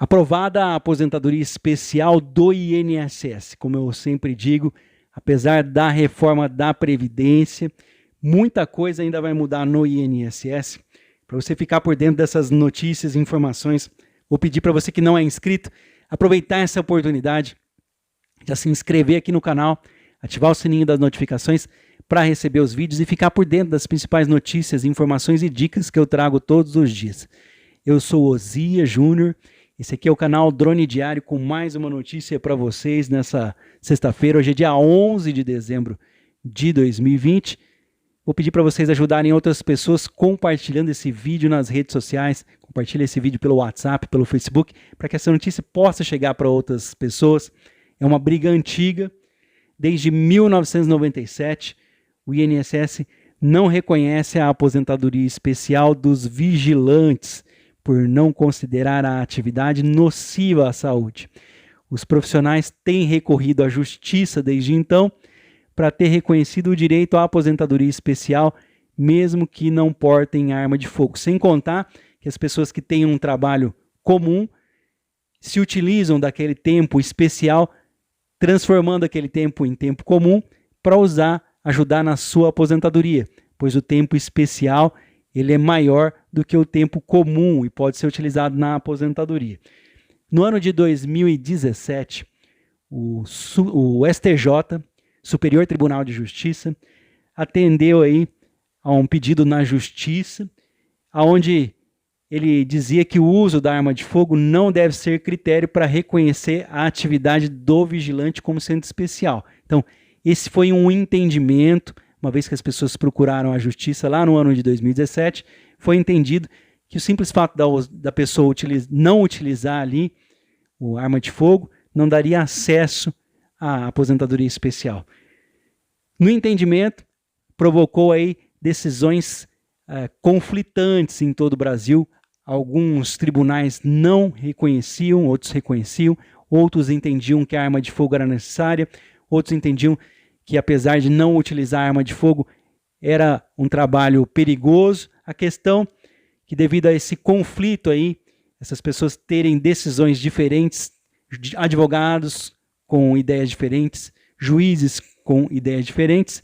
Aprovada a aposentadoria especial do INSS. Como eu sempre digo, apesar da reforma da Previdência, muita coisa ainda vai mudar no INSS. Para você ficar por dentro dessas notícias e informações, vou pedir para você que não é inscrito, aproveitar essa oportunidade de se inscrever aqui no canal, ativar o sininho das notificações para receber os vídeos e ficar por dentro das principais notícias, informações e dicas que eu trago todos os dias. Eu sou Osias Júnior, esse aqui é o canal Drone Diário com mais uma notícia para vocês nessa sexta-feira. Hoje é dia 11 de dezembro de 2020. Vou pedir para vocês ajudarem outras pessoas compartilhando esse vídeo nas redes sociais. Compartilhe esse vídeo pelo WhatsApp, pelo Facebook, para que essa notícia possa chegar para outras pessoas. É uma briga antiga. Desde 1997, o INSS não reconhece a aposentadoria especial dos vigilantes, por não considerar a atividade nociva à saúde. Os profissionais têm recorrido à justiça desde então para ter reconhecido o direito à aposentadoria especial, mesmo que não portem arma de fogo. Sem contar que as pessoas que têm um trabalho comum se utilizam daquele tempo especial, transformando aquele tempo em tempo comum para ajudar na sua aposentadoria, pois o tempo especial ele é maior do que o tempo comum e pode ser utilizado na aposentadoria. No ano de 2017, o STJ, Superior Tribunal de Justiça, atendeu aí a um pedido na Justiça, onde ele dizia que o uso da arma de fogo não deve ser critério para reconhecer a atividade do vigilante como sendo especial. Então, esse foi um entendimento. Uma vez que as pessoas procuraram a justiça lá no ano de 2017, foi entendido que o simples fato da pessoa não utilizar ali a arma de fogo não daria acesso à aposentadoria especial. No entendimento, provocou aí decisões conflitantes em todo o Brasil. Alguns tribunais não reconheciam, outros reconheciam, outros entendiam que a arma de fogo era necessária, outros entendiam que apesar de não utilizar arma de fogo, era um trabalho perigoso. A questão que devido a esse conflito aí, essas pessoas terem decisões diferentes, advogados com ideias diferentes, juízes com ideias diferentes,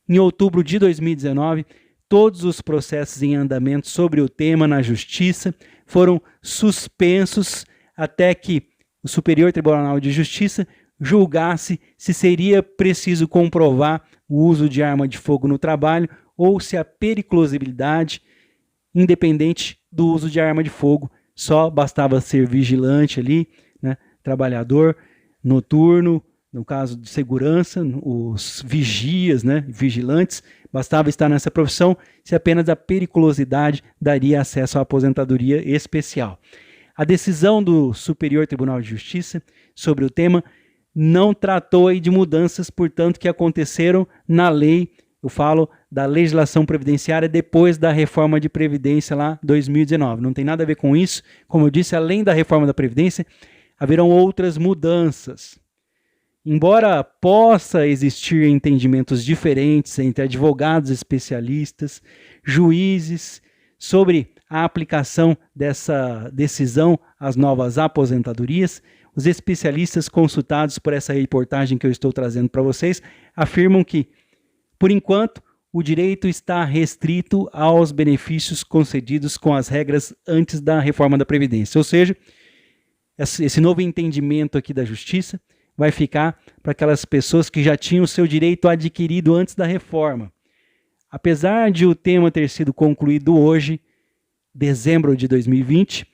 em outubro de 2019, todos os processos em andamento sobre o tema na Justiça foram suspensos até que o Superior Tribunal de Justiça julgasse se seria preciso comprovar o uso de arma de fogo no trabalho ou se a periculosidade, independente do uso de arma de fogo, só bastava ser vigilante ali, né, trabalhador noturno, no caso de segurança, os vigias, né, vigilantes, bastava estar nessa profissão se apenas a periculosidade daria acesso à aposentadoria especial. A decisão do Superior Tribunal de Justiça sobre o tema não tratou aí de mudanças, portanto, que aconteceram na lei, eu falo da legislação previdenciária depois da reforma de Previdência lá 2019. Não tem nada a ver com isso. Como eu disse, além da reforma da Previdência, haverão outras mudanças. Embora possa existir entendimentos diferentes entre advogados especialistas, juízes, sobre a aplicação dessa decisão às novas aposentadorias, os especialistas consultados por essa reportagem que eu estou trazendo para vocês afirmam que, por enquanto, o direito está restrito aos benefícios concedidos com as regras antes da reforma da Previdência. Ou seja, esse novo entendimento aqui da Justiça vai ficar para aquelas pessoas que já tinham o seu direito adquirido antes da reforma. Apesar de o tema ter sido concluído hoje, dezembro de 2020,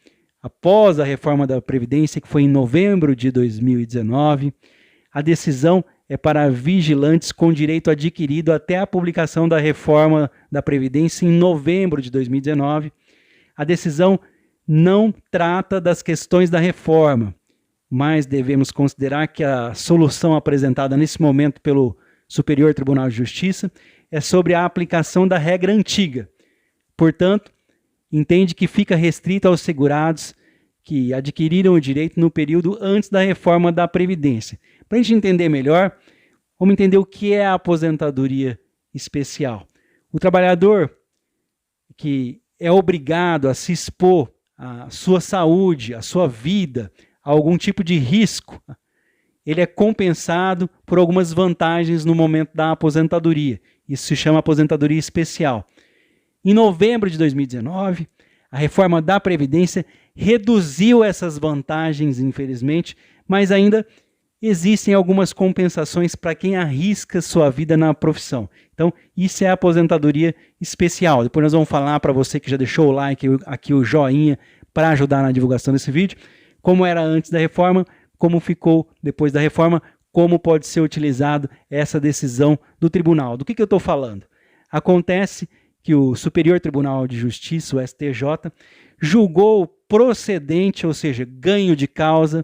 após a reforma da Previdência, que foi em novembro de 2019, a decisão é para vigilantes com direito adquirido até a publicação da reforma da Previdência em novembro de 2019. A decisão não trata das questões da reforma, mas devemos considerar que a solução apresentada nesse momento pelo Superior Tribunal de Justiça é sobre a aplicação da regra antiga. Portanto, entende que fica restrito aos segurados que adquiriram o direito no período antes da reforma da Previdência. Para a gente entender melhor, vamos entender o que é a aposentadoria especial. O trabalhador que é obrigado a se expor a sua saúde, a sua vida, algum tipo de risco, ele é compensado por algumas vantagens no momento da aposentadoria. Isso se chama aposentadoria especial. Em novembro de 2019, a reforma da Previdência reduziu essas vantagens, infelizmente, mas ainda existem algumas compensações para quem arrisca sua vida na profissão. Então, isso é a aposentadoria especial. Depois nós vamos falar para você que já deixou o like, aqui o joinha, para ajudar na divulgação desse vídeo, como era antes da reforma, como ficou depois da reforma, como pode ser utilizado essa decisão do tribunal. Do que eu estou falando? Acontece que o Superior Tribunal de Justiça, o STJ, julgou procedente, ou seja, ganho de causa,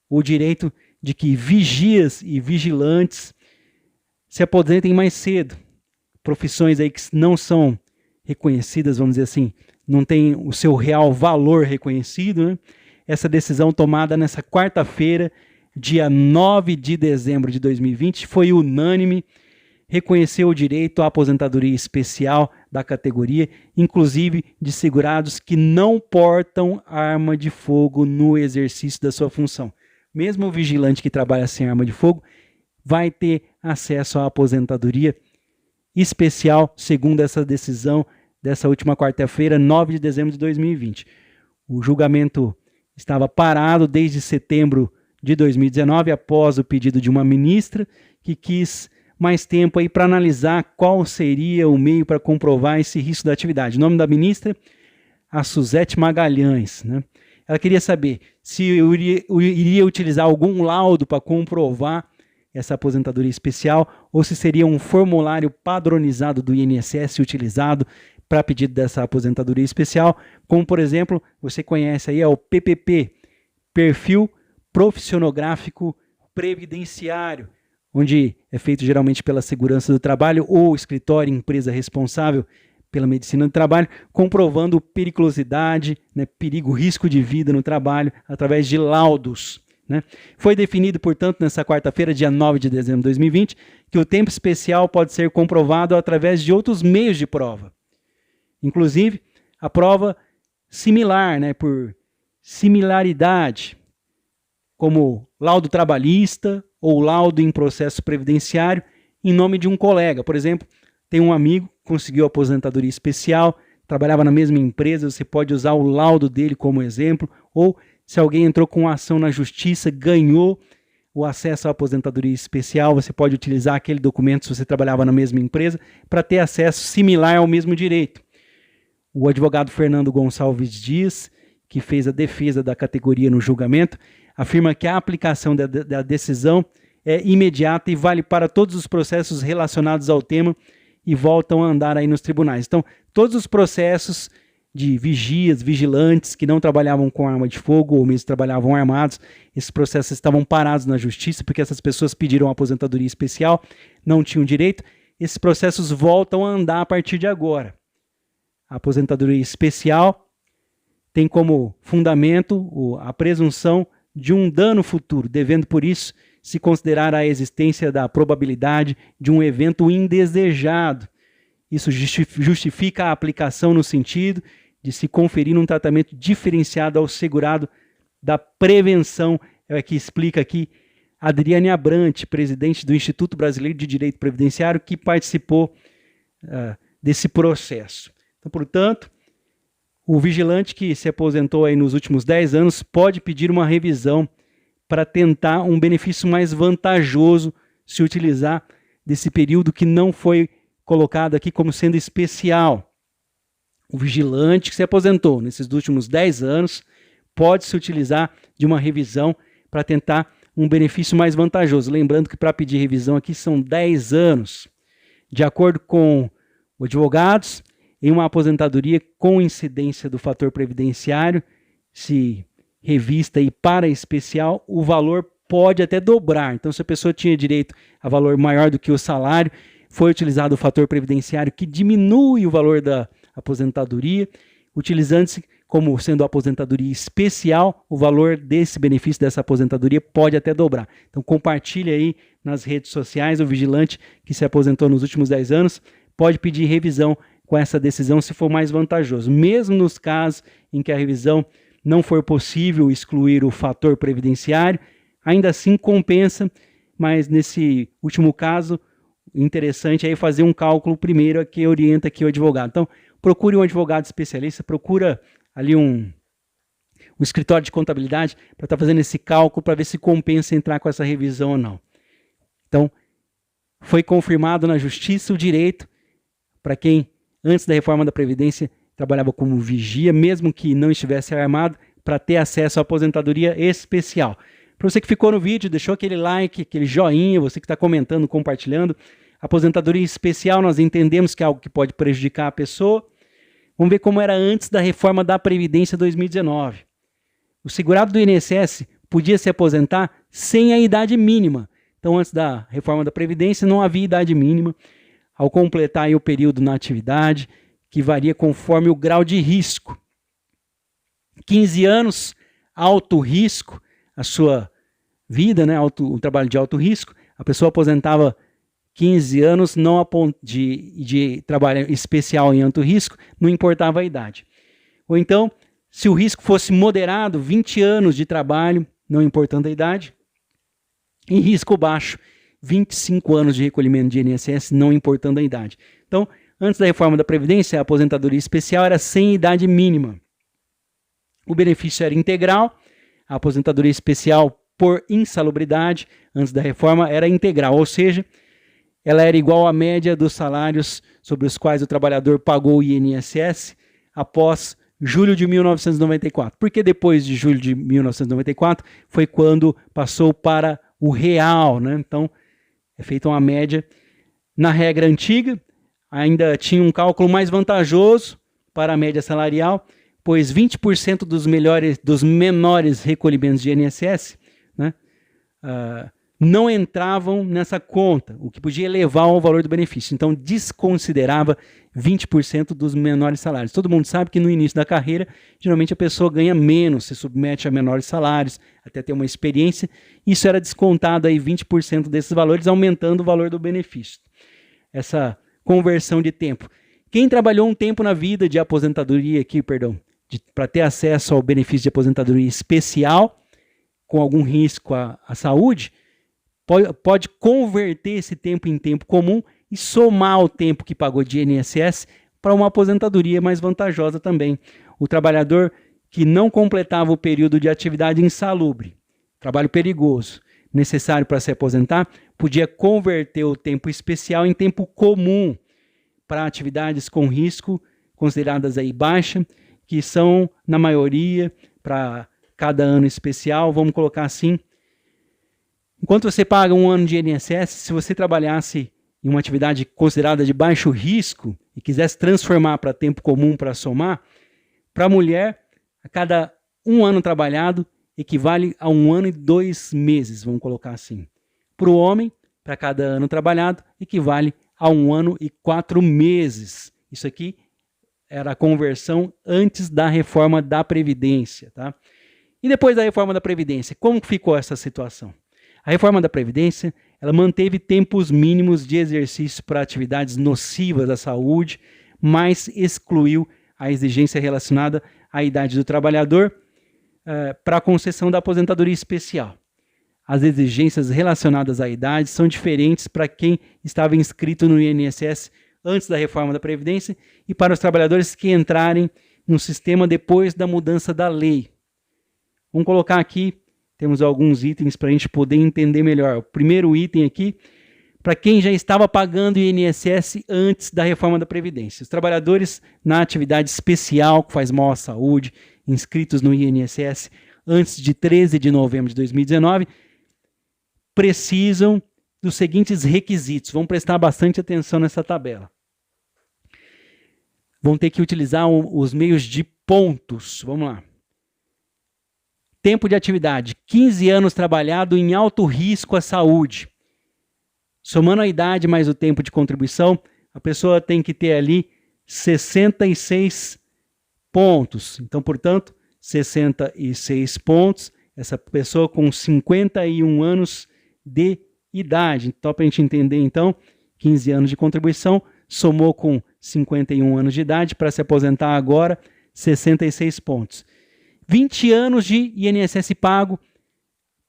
o direito de que vigias e vigilantes se aposentem mais cedo. Profissões aí que não são reconhecidas, vamos dizer assim, não tem o seu real valor reconhecido, né? Essa decisão tomada nessa quarta-feira, dia 9 de dezembro de 2020, foi unânime, reconheceu o direito à aposentadoria especial da categoria, inclusive de segurados que não portam arma de fogo no exercício da sua função. Mesmo o vigilante que trabalha sem arma de fogo vai ter acesso à aposentadoria especial, segundo essa decisão dessa última quarta-feira, 9 de dezembro de 2020. O julgamento estava parado desde setembro de 2019, após o pedido de uma ministra que quis mais tempo aí para analisar qual seria o meio para comprovar esse risco da atividade. O nome da ministra, a Suzete Magalhães, né? Ela queria saber se eu iria utilizar algum laudo para comprovar essa aposentadoria especial ou se seria um formulário padronizado do INSS utilizado para pedido dessa aposentadoria especial, como, por exemplo, você conhece aí, é o PPP, Perfil Profissionográfico Previdenciário, onde é feito geralmente pela segurança do trabalho ou escritório, empresa responsável pela medicina do trabalho, comprovando periculosidade, né, perigo, risco de vida no trabalho, através de laudos. Né? Foi definido, portanto, nessa quarta-feira, dia 9 de dezembro de 2020, que o tempo especial pode ser comprovado através de outros meios de prova. Inclusive, a prova similar, né, por similaridade, como laudo trabalhista ou laudo em processo previdenciário em nome de um colega. Por exemplo, tem um amigo que conseguiu aposentadoria especial, trabalhava na mesma empresa, você pode usar o laudo dele como exemplo, ou se alguém entrou com uma ação na justiça, ganhou o acesso à aposentadoria especial, você pode utilizar aquele documento se você trabalhava na mesma empresa para ter acesso similar ao mesmo direito. O advogado Fernando Gonçalves Dias, que fez a defesa da categoria no julgamento, afirma que a aplicação da decisão é imediata e vale para todos os processos relacionados ao tema e voltam a andar aí nos tribunais. Então, todos os processos de vigias, vigilantes que não trabalhavam com arma de fogo ou mesmo trabalhavam armados, esses processos estavam parados na justiça porque essas pessoas pediram aposentadoria especial, não tinham direito. Esses processos voltam a andar a partir de agora. A aposentadoria especial tem como fundamento a presunção de um dano futuro, devendo por isso se considerar a existência da probabilidade de um evento indesejado. Isso justifica a aplicação no sentido de se conferir um tratamento diferenciado ao segurado da prevenção. É que explica aqui Adriane Abrante, presidente do Instituto Brasileiro de Direito Previdenciário, que participou desse processo. Então, portanto, o vigilante que se aposentou aí nos últimos 10 anos pode pedir uma revisão para tentar um benefício mais vantajoso se utilizar desse período que não foi colocado aqui como sendo especial. O vigilante que se aposentou nesses últimos 10 anos pode se utilizar de uma revisão para tentar um benefício mais vantajoso. Lembrando que para pedir revisão aqui são 10 anos. De acordo com os advogados, em uma aposentadoria com incidência do fator previdenciário, se revista e para especial, o valor pode até dobrar. Então, se a pessoa tinha direito a valor maior do que o salário, foi utilizado o fator previdenciário que diminui o valor da aposentadoria, utilizando-se como sendo aposentadoria especial, o valor desse benefício dessa aposentadoria pode até dobrar. Então, compartilhe aí nas redes sociais o vigilante que se aposentou nos últimos 10 anos, pode pedir revisão com essa decisão se for mais vantajoso. Mesmo nos casos em que a revisão não for possível excluir o fator previdenciário, ainda assim compensa, mas nesse último caso, interessante é fazer um cálculo primeiro que orienta aqui o advogado. Então, procure um advogado especialista, procura ali um escritório de contabilidade para estar fazendo esse cálculo para ver se compensa entrar com essa revisão ou não. Então, foi confirmado na Justiça o direito para quem, antes da reforma da Previdência, trabalhava como vigia, mesmo que não estivesse armado, para ter acesso à aposentadoria especial. Para você que ficou no vídeo, deixou aquele like, aquele joinha, você que está comentando, compartilhando, aposentadoria especial nós entendemos que é algo que pode prejudicar a pessoa. Vamos ver como era antes da reforma da Previdência 2019. O segurado do INSS podia se aposentar sem a idade mínima. Então, antes da reforma da Previdência, não havia idade mínima. Ao completar aí o período na atividade, que varia conforme o grau de risco. 15 anos, alto risco, a sua vida, né, o trabalho de alto risco, a pessoa aposentava 15 anos não de trabalho especial em alto risco, não importava a idade. Ou então, se o risco fosse moderado, 20 anos de trabalho, não importando a idade, em risco baixo, 25 anos de recolhimento de INSS, não importando a idade. Então, antes da reforma da Previdência, a aposentadoria especial era sem idade mínima. O benefício era integral, a aposentadoria especial por insalubridade, antes da reforma, era integral, ou seja, ela era igual à média dos salários sobre os quais o trabalhador pagou o INSS após julho de 1994. Porque depois de julho de 1994 foi quando passou para o real, né? Então, é feita uma média. Na regra antiga, ainda tinha um cálculo mais vantajoso para a média salarial, pois 20% dos menores recolhimentos de INSS, né, não entravam nessa conta, o que podia elevar o valor do benefício. Então, desconsiderava 20% dos menores salários. Todo mundo sabe que no início da carreira, geralmente a pessoa ganha menos, se submete a menores salários, até ter uma experiência. Isso era descontado aí 20% desses valores, aumentando o valor do benefício. Essa conversão de tempo. Quem trabalhou um tempo na vida de aposentadoria aqui, para ter acesso ao benefício de aposentadoria especial, com algum risco à saúde, pode converter esse tempo em tempo comum e somar o tempo que pagou de INSS para uma aposentadoria mais vantajosa também. O trabalhador que não completava o período de atividade insalubre, trabalho perigoso, necessário para se aposentar, podia converter o tempo especial em tempo comum para atividades com risco, consideradas aí baixa, que são, na maioria, para cada ano especial, vamos colocar assim. Enquanto você paga um ano de INSS, se você trabalhasse em uma atividade considerada de baixo risco e quisesse transformar para tempo comum para somar, para a mulher, a cada um ano trabalhado equivale a 1 ano e 2 meses, vamos colocar assim. Para o homem, para cada ano trabalhado, equivale a 1 ano e 4 meses. Isso aqui era a conversão antes da reforma da Previdência, tá? E depois da reforma da Previdência, como ficou essa situação? A reforma da Previdência, ela manteve tempos mínimos de exercício para atividades nocivas à saúde, mas excluiu a exigência relacionada à idade do trabalhador para a concessão da aposentadoria especial. As exigências relacionadas à idade são diferentes para quem estava inscrito no INSS antes da reforma da Previdência e para os trabalhadores que entrarem no sistema depois da mudança da lei. Vamos colocar aqui, temos alguns itens para a gente poder entender melhor. O primeiro item aqui, para quem já estava pagando INSS antes da reforma da Previdência. Os trabalhadores na atividade especial que faz mal à saúde, inscritos no INSS antes de 13 de novembro de 2019, precisam dos seguintes requisitos. Vamos prestar bastante atenção nessa tabela. Vão ter que utilizar os meios de pontos. Vamos lá. Tempo de atividade, 15 anos trabalhado em alto risco à saúde. Somando a idade mais o tempo de contribuição, a pessoa tem que ter ali 66 pontos. Então, portanto, 66 pontos. Essa pessoa com 51 anos de idade. Então, para a gente entender, então, 15 anos de contribuição, somou com 51 anos de idade. Para se aposentar agora, 66 pontos. 20 anos de INSS pago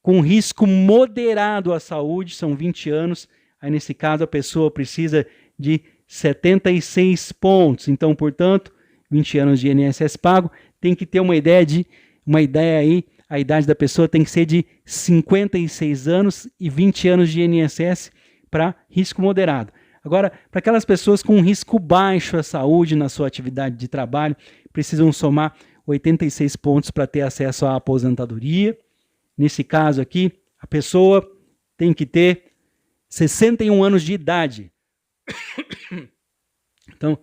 com risco moderado à saúde, são 20 anos. Aí, nesse caso, a pessoa precisa de 76 pontos. Então, portanto, 20 anos de INSS pago, tem que ter uma ideia aí, a idade da pessoa tem que ser de 56 anos e 20 anos de INSS para risco moderado. Agora, para aquelas pessoas com risco baixo à saúde na sua atividade de trabalho, precisam somar 86 pontos para ter acesso à aposentadoria. Nesse caso aqui, a pessoa tem que ter 61 anos de idade. Então,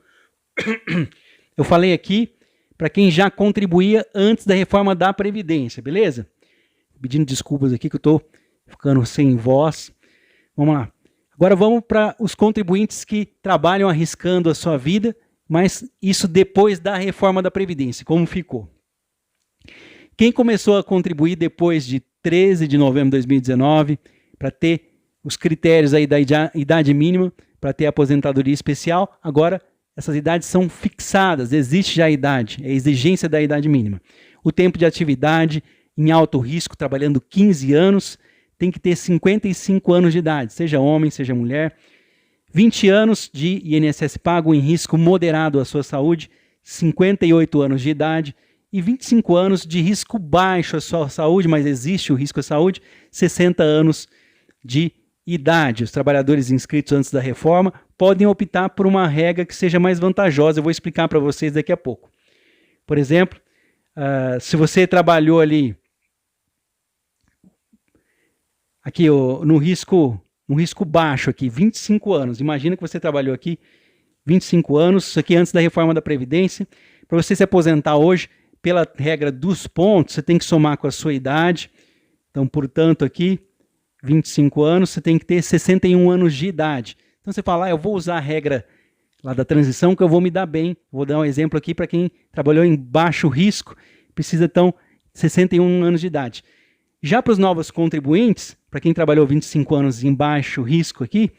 eu falei aqui para quem já contribuía antes da reforma da Previdência, beleza? Pedindo desculpas aqui que eu estou ficando sem voz. Vamos lá. Agora vamos para os contribuintes que trabalham arriscando a sua vida, mas isso depois da reforma da Previdência, como ficou? Quem começou a contribuir depois de 13 de novembro de 2019, para ter os critérios aí da idade mínima, para ter aposentadoria especial, agora essas idades são fixadas, existe já a idade, é a exigência da idade mínima. O tempo de atividade em alto risco, trabalhando 15 anos, tem que ter 55 anos de idade, seja homem, seja mulher. 20 anos de INSS pago em risco moderado à sua saúde, 58 anos de idade. E 25 anos de risco baixo à sua saúde, mas existe o risco à saúde, 60 anos de idade. Os trabalhadores inscritos antes da reforma podem optar por uma regra que seja mais vantajosa. Eu vou explicar para vocês daqui a pouco. Por exemplo, se você trabalhou ali aqui no risco baixo, aqui, 25 anos. Imagina que você trabalhou aqui 25 anos, isso aqui antes da reforma da Previdência. Para você se aposentar hoje, pela regra dos pontos, você tem que somar com a sua idade. Então, portanto, aqui, 25 anos, você tem que ter 61 anos de idade. Então, você fala, eu vou usar a regra lá da transição que eu vou me dar bem. Vou dar um exemplo aqui para quem trabalhou em baixo risco, precisa, então, 61 anos de idade. Já para os novos contribuintes, para quem trabalhou 25 anos em baixo risco aqui,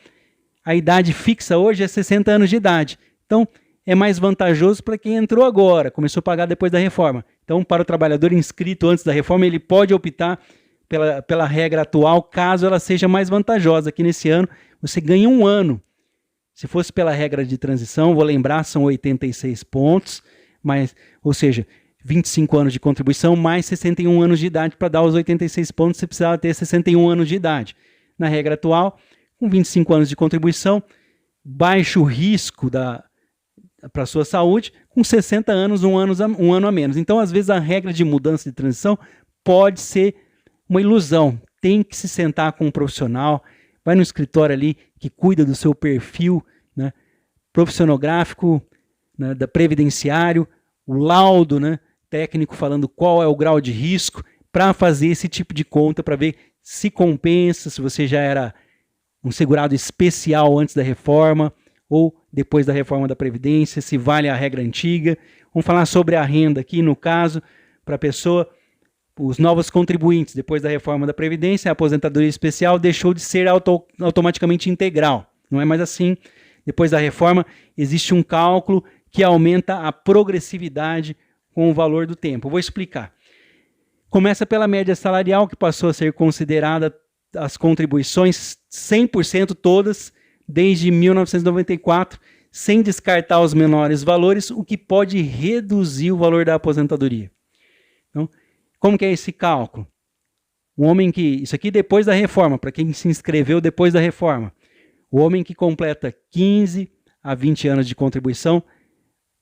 a idade fixa hoje é 60 anos de idade. Então, é mais vantajoso para quem entrou agora, começou a pagar depois da reforma. Então, para o trabalhador inscrito antes da reforma, ele pode optar pela regra atual, caso ela seja mais vantajosa. Aqui nesse ano, você ganha um ano. Se fosse pela regra de transição, vou lembrar, são 86 pontos, ou seja, 25 anos de contribuição mais 61 anos de idade. Para dar os 86 pontos, você precisava ter 61 anos de idade. Na regra atual, com 25 anos de contribuição, baixo risco para a sua saúde, com 60 anos, um ano a menos. Então, às vezes, a regra de mudança de transição pode ser uma ilusão. Tem que se sentar com um profissional, vai no escritório ali que cuida do seu perfil, né, profissionográfico, né, da previdenciário, o laudo, né, técnico falando qual é o grau de risco, para fazer esse tipo de conta, para ver se compensa, se você já era um segurado especial antes da reforma, ou depois da reforma da Previdência, se vale a regra antiga. Vamos falar sobre a renda aqui, no caso, para a pessoa, os novos contribuintes, depois da reforma da Previdência, a aposentadoria especial deixou de ser automaticamente integral. Não é mais assim. Depois da reforma, existe um cálculo que aumenta a progressividade com o valor do tempo. Eu vou explicar. Começa pela média salarial, que passou a ser considerada as contribuições 100% todas, desde 1994, sem descartar os menores valores, o que pode reduzir o valor da aposentadoria. Então, como que é esse cálculo? Isso aqui depois da reforma, para quem se inscreveu depois da reforma. O homem que completa 15 a 20 anos de contribuição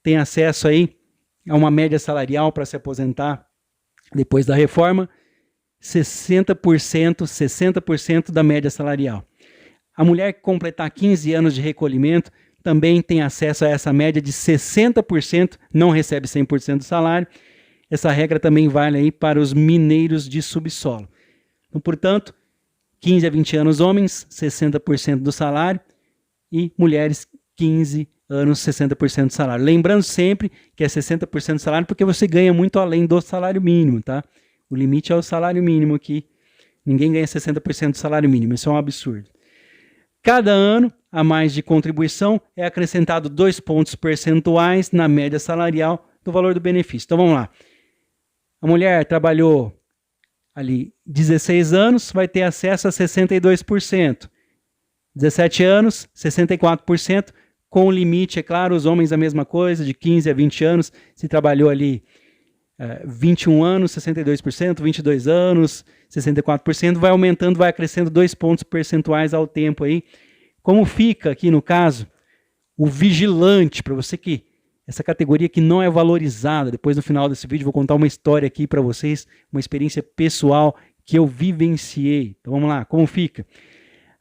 tem acesso aí a uma média salarial para se aposentar depois da reforma, 60% da média salarial. A mulher que completar 15 anos de recolhimento também tem acesso a essa média de 60%, não recebe 100% do salário. Essa regra também vale aí para os mineiros de subsolo. Então, portanto, 15 a 20 anos homens, 60% do salário, e mulheres 15 anos, 60% do salário. Lembrando sempre que é 60% do salário porque você ganha muito além do salário mínimo, tá? O limite é o salário mínimo aqui. Ninguém ganha 60% do salário mínimo, isso é um absurdo. Cada ano, a mais de contribuição, é acrescentado 2 pontos percentuais na média salarial do valor do benefício. Então vamos lá. A mulher trabalhou ali 16 anos, vai ter acesso a 62%. 17 anos, 64%, com limite, é claro, os homens a mesma coisa, de 15 a 20 anos, se trabalhou ali 21 anos, 62%, 22 anos, 64%, vai aumentando, vai acrescendo 2 pontos percentuais ao tempo aí. Como fica aqui no caso, o vigilante, para você que, essa categoria que não é valorizada, depois no final desse vídeo vou contar uma história aqui para vocês, uma experiência pessoal que eu vivenciei. Então vamos lá, como fica?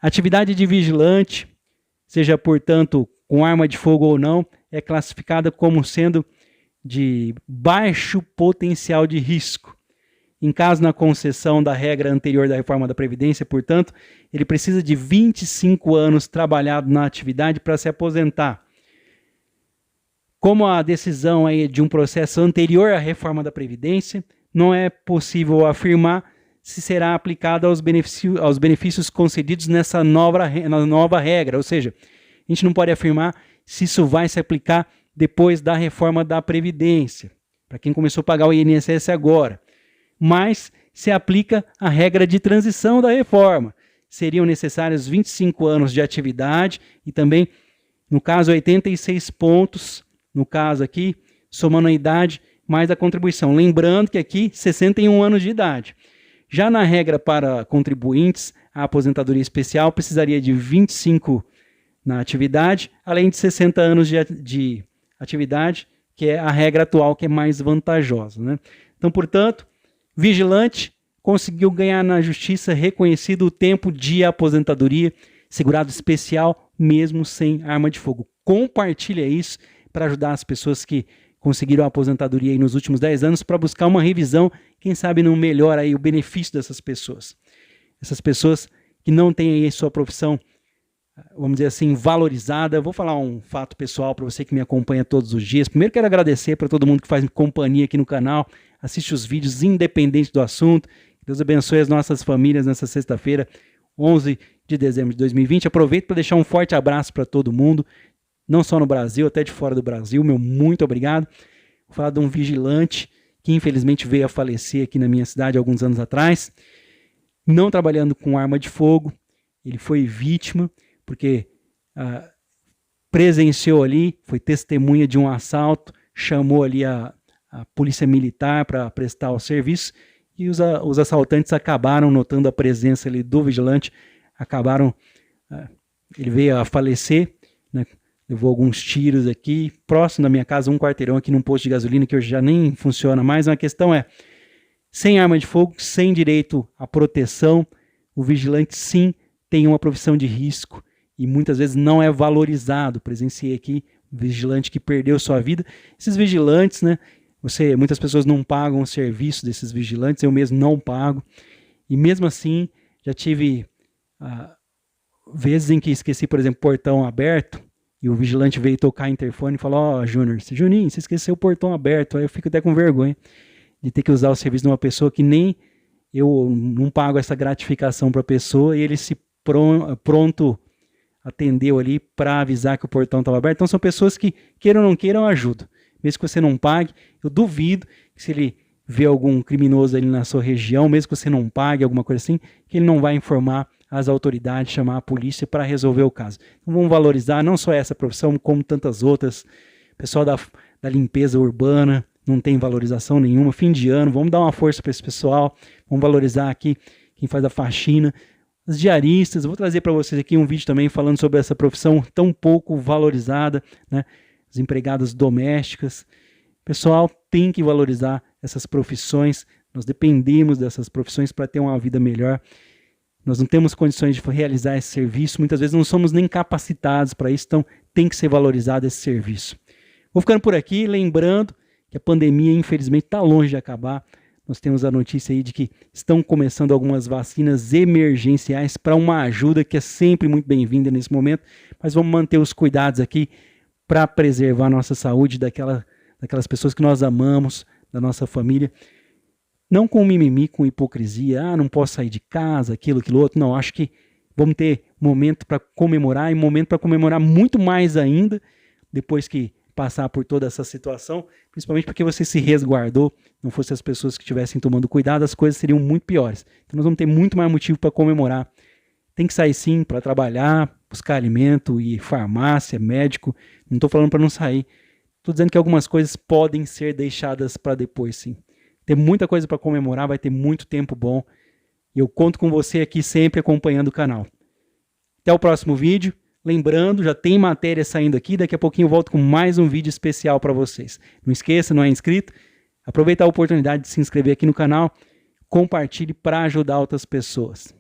Atividade de vigilante, seja portanto com arma de fogo ou não, é classificada como sendo de baixo potencial de risco. Em caso na concessão da regra anterior da reforma da Previdência, portanto, ele precisa de 25 anos trabalhado na atividade para se aposentar. Como a decisão é de um processo anterior à reforma da Previdência, não é possível afirmar se será aplicada aos benefícios concedidos nessa nova regra, ou seja, a gente não pode afirmar se isso vai se aplicar depois da reforma da Previdência, para quem começou a pagar o INSS agora. Mas se aplica a regra de transição da reforma. Seriam necessários 25 anos de atividade e também, no caso, 86 pontos, no caso aqui, somando a idade mais a contribuição. Lembrando que aqui, 61 anos de idade. Já na regra para contribuintes, a aposentadoria especial precisaria de 25 na atividade, além de 60 anos de atividade, que é a regra atual, que é mais vantajosa, né? Então, portanto, vigilante conseguiu ganhar na justiça reconhecido o tempo de aposentadoria, segurado especial, mesmo sem arma de fogo. Compartilha isso para ajudar as pessoas que conseguiram a aposentadoria aí nos últimos 10 anos para buscar uma revisão, quem sabe não melhora aí o benefício dessas pessoas. Essas pessoas que não têm aí sua profissão, vamos dizer assim, valorizada. Eu vou falar um fato pessoal para você que me acompanha todos os dias. Primeiro quero agradecer para todo mundo que faz companhia aqui no canal, assiste os vídeos independente do assunto. Deus abençoe as nossas famílias nessa sexta-feira, 11 de dezembro de 2020. Aproveito para deixar um forte abraço para todo mundo, não só no Brasil, até de fora do Brasil. Meu muito obrigado. Vou falar de um vigilante que infelizmente veio a falecer aqui na minha cidade alguns anos atrás, não trabalhando com arma de fogo. Ele foi vítima porque presenciou ali, foi testemunha de um assalto, chamou ali a polícia militar para prestar o serviço e os assaltantes acabaram notando a presença ali do vigilante, ele veio a falecer, né? Levou alguns tiros aqui, próximo da minha casa, um quarteirão aqui num posto de gasolina que hoje já nem funciona mais. A questão é, sem arma de fogo, sem direito à proteção, o vigilante sim tem uma profissão de risco e muitas vezes não é valorizado. Presenciei aqui um vigilante que perdeu sua vida. Esses vigilantes, né? Muitas pessoas não pagam o serviço desses vigilantes, eu mesmo não pago. E mesmo assim, já tive vezes em que esqueci, por exemplo, portão aberto, e o vigilante veio tocar interfone e falou: Juninho, você esqueceu o portão aberto. Aí eu fico até com vergonha de ter que usar o serviço de uma pessoa que nem eu não pago essa gratificação para a pessoa, e ele se pronto atendeu ali para avisar que o portão estava aberto. Então são pessoas que, queiram ou não queiram, ajudam. Mesmo que você não pague, eu duvido que se ele vê algum criminoso ali na sua região, mesmo que você não pague, alguma coisa assim, que ele não vai informar as autoridades, chamar a polícia para resolver o caso. Então vamos valorizar não só essa profissão, como tantas outras. O pessoal da limpeza urbana não tem valorização nenhuma. Fim de ano, vamos dar uma força para esse pessoal, vamos valorizar aqui quem faz a faxina. As diaristas, eu vou trazer para vocês aqui um vídeo também falando sobre essa profissão tão pouco valorizada, né? As empregadas domésticas. Pessoal, tem que valorizar essas profissões. Nós dependemos dessas profissões para ter uma vida melhor. Nós não temos condições de realizar esse serviço, muitas vezes não somos nem capacitados para isso, então tem que ser valorizado esse serviço. Vou ficando por aqui, lembrando que a pandemia, infelizmente, está longe de acabar. Nós temos a notícia aí de que estão começando algumas vacinas emergenciais para uma ajuda que é sempre muito bem-vinda nesse momento, mas vamos manter os cuidados aqui para preservar a nossa saúde daquelas pessoas que nós amamos, da nossa família. Não com mimimi, com hipocrisia, não posso sair de casa, aquilo outro. Não, acho que Vamos ter momento para comemorar e momento para comemorar muito mais ainda depois que passar por toda essa situação, principalmente porque você se resguardou. Não fosse as pessoas que estivessem tomando cuidado, as coisas seriam muito piores. Então nós vamos ter muito mais motivo para comemorar. Tem que sair sim para trabalhar, buscar alimento, ir farmácia, médico. Não estou falando para não sair. Estou dizendo que algumas coisas podem ser deixadas para depois, sim. Tem muita coisa para comemorar, vai ter muito tempo bom. E eu conto com você aqui sempre acompanhando o canal. Até o próximo vídeo. Lembrando, já tem matéria saindo aqui. Daqui a pouquinho eu volto com mais um vídeo especial para vocês. Não esqueça, não é inscrito? Aproveita a oportunidade de se inscrever aqui no canal. Compartilhe para ajudar outras pessoas.